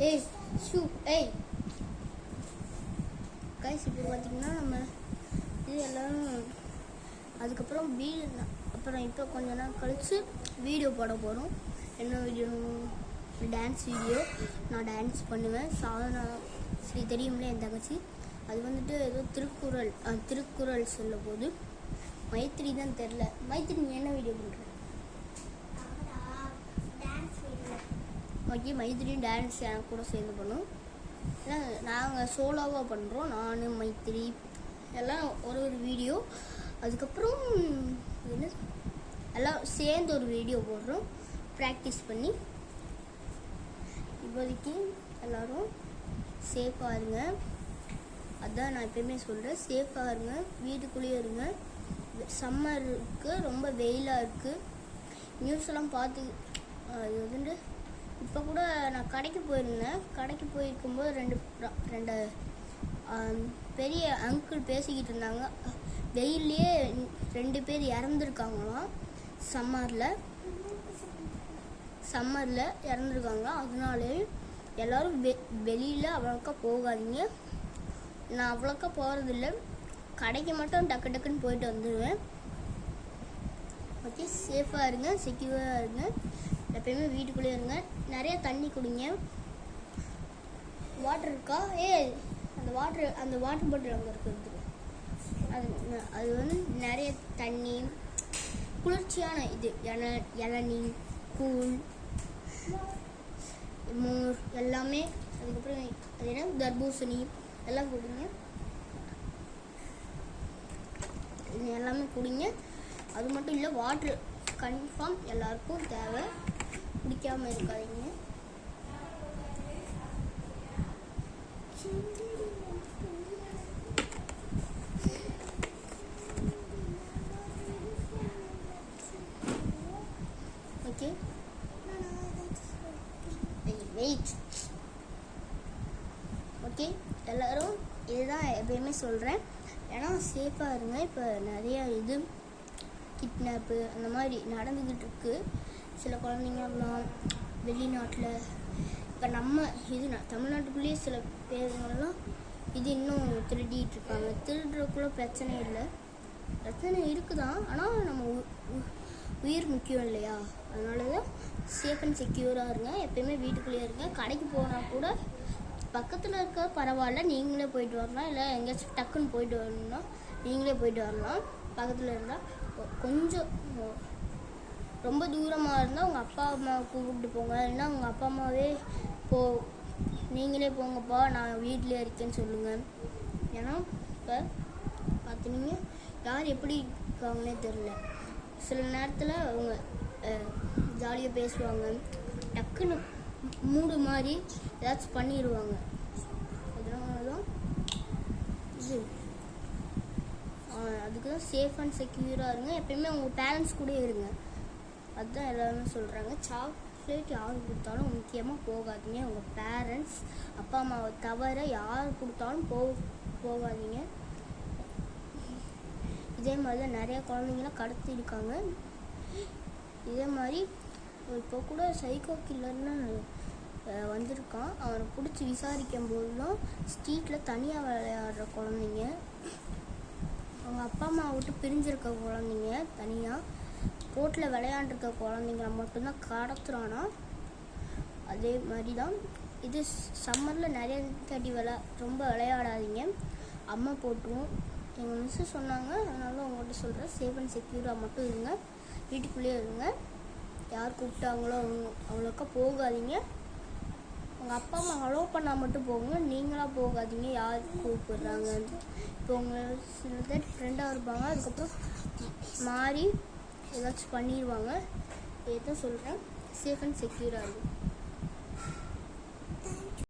ஏய் ஷூ ஏய் கைஸ் இப்போ பார்த்தீங்கன்னா நம்ம இது எல்லோரும் அதுக்கப்புறம் அப்புறம் இப்போ கொஞ்ச நேரம் கழித்து வீடியோ போட போகிறோம். என்ன வீடியோ? Dance video. நான் டான்ஸ் பண்ணுவேன். சாதனா ஸ்ரீ தெரியும்ல என் தங்கச்சி. அது வந்துட்டு ஏதோ திருக்குறள் சொல்ல போது. மைத்திரி தான் தெரில. மைத்திரி நீ என்ன வீடியோ பண்ணுற? ஓகே, மைத்திரியும் டான்ஸ் எனக்கு கூட சேர்ந்து பண்ணும். ஏன்னா நாங்கள் சோலோவாக பண்ணுறோம், நான் மைத்திரி எல்லாம் ஒரு வீடியோ. அதுக்கப்புறம் என்ன எல்லாம் சேர்ந்து ஒரு வீடியோ போடுறோம் ப்ராக்டிஸ் பண்ணி. இப்போதைக்கு எல்லோரும் சேஃபாக இருங்க. அதான் நான் எப்பயுமே சொல்கிறேன், சேஃபாக இருங்க, வீட்டுக்குள்ளேயே இருங்க. சம்மர் இருக்குது, ரொம்ப வெயிலாக இருக்குது. நியூஸ் எல்லாம் பார்த்து அது வந்துட்டு இப்போ கூட நான் கடைக்கு போயிருந்தேன். கடைக்கு போயிருக்கும்போது ரெண்டு பெரிய அங்கிள் பேசிக்கிட்டு இருந்தாங்க. வெயிலே 2 பேர் இறந்துருக்காங்களாம். சம்மரில் இறந்துருக்காங்களாம். அதனாலே எல்லோரும் வெளியில் அவ்வளோக்கா போகாதீங்க. நான் அவ்வளோக்கா போகிறதில்ல, கடைக்கு மட்டும் டக்கு டக்குன்னு போயிட்டு வந்துடுவேன். ஓகே, சேஃபாக இருங்க, செக்யூராக இருங்க. எப்பயுமே வீட்டுக்குள்ளே இருங்க. நிறைய தண்ணி குடிங்க. வாட்டர் இருக்கா? அந்த வாட்டர் பாட்டில் அங்கே இருக்குது. அது வந்து நிறைய தண்ணி, குளிர்ச்சியான இது இளநீ, கூழ், மோர் எல்லாமே. அதுக்கப்புறம் அது என்ன தர்பூசணி எல்லாம் குடிங்க. இது எல்லாமே குடிங்க. அது மட்டும் இல்லை, வாட்ரு கன்ஃபார்ம் எல்லாருக்கும் தேவை. குடிக்காமல் இருக்காதீங்க. Okay, wait. ஓகே, எல்லோரும் இதுதான் எப்பயுமே சொல்கிறேன். ஏன்னா சேஃபாக இருங்க. இப்போ நிறையா கிட்னாப்பு அந்த மாதிரி நடந்துக்கிட்டு இருக்கு. சில குழந்தைங்கலாம் வெளிநாட்டில், இப்போ நம்ம தமிழ்நாட்டுக்குள்ளேயே சில பேருங்கள்லாம் இது இன்னும் திருடிட்டு இருக்காங்க. திருடுறதுக்குள்ள பிரச்சனை இல்லை, பிரச்சனை இருக்குதான். ஆனால் நம்ம உயிர் முக்கியம் இல்லையா? அதனால தான் சேஃப் அண்ட் செக்யூராக இருங்க. எப்பயுமே வீட்டுக்குள்ளேயே இருங்க. கடைக்கு போனால் கூட பக்கத்தில் இருக்க பரவாயில்ல, நீங்களே போயிட்டு வரலாம். இல்லை எங்கேயாச்சும் டக்குன்னு போயிட்டு வரணும்னா நீங்களே போயிட்டு வரலாம். பக்கத்தில் இருந்தால் கொஞ்சம் ரொம்ப தூரமாக இருந்தால் உங்கள் அப்பா அம்மாவை கூப்பிட்டு போங்க. இல்லைன்னா உங்கள் அப்பா அம்மாவே நீங்களே போங்கப்பா, நான் வீட்டிலே இருக்கேன்னு சொல்லுங்கள். ஏன்னா இப்போ பார்த்தீங்க யார் எப்படி இருக்காங்கன்னே தெரில. சில நேரத்தில் அவங்க ஜாலியாக பேசுவாங்க, டக்குன்னு மூடு மாதிரி ஏதாச்சும் பண்ணிடுவாங்க. அதனால தான் அதுக்கு தான் சேஃப் அண்ட் செக்யூராக இருங்க. எப்பயுமே உங்கள் பேரண்ட்ஸ் கூட இருங்க. அதுதான் எல்லாருமே சொல்கிறாங்க. சாக்லேட் யார் கொடுத்தாலும் முக்கியமாக போகாதீங்க. உங்கள் பேரண்ட்ஸ் அப்பா அம்மாவை தவிர யார் கொடுத்தாலும் போகாதீங்க. இதே மாதிரி தான் நிறையா குழந்தைங்களாம் கடத்திருக்காங்க. இதே மாதிரி இப்போ கூட சைக்கோ கில்லர்னு வந்திருக்கான். அவனை பிடிச்சி விசாரிக்கும் போதுலாம் ஸ்ட்ரீட்டில் தனியாக விளையாடுற குழந்தைங்க, அவங்க அப்பா அம்மாவை விட்டு பிரிஞ்சிருக்க குழந்தைங்க, தனியாக ரோட்டில் விளையாண்டுருக்க குழந்தைங்கள மட்டும்தான் கடத்துறானா. அதே மாதிரி தான் இது சம்மரில் நிறைய தட்டி ரொம்ப விளையாடாதீங்க, அம்மா போட்டுரும். எங்கள் மிஸ்ஸு சொன்னாங்க, அதனால உங்கள்கிட்ட சொல்கிறேன். சேஃப் அண்ட் செக்யூராக மட்டும் இருங்க, வீட்டுக்குள்ளேயே இருங்க. யார் கூப்பிட்டாங்களோ அவ்வளோக்கா போகாதீங்க. உங்கள் அப்பா அம்மா அலோவ் பண்ணால் மட்டும் போங்க, நீங்களாக போகாதீங்க யார் கூப்பிடுறாங்க. இப்போ உங்கள் சில பேர் ஃப்ரெண்டாக இருப்பாங்க, அதுக்கப்புறம் மாறி ஏதாச்சும் பண்ணிடுவாங்க. இதை தான் சொல்கிறேன், சேஃப் அண்ட் செக்யூராக இருக்கும்.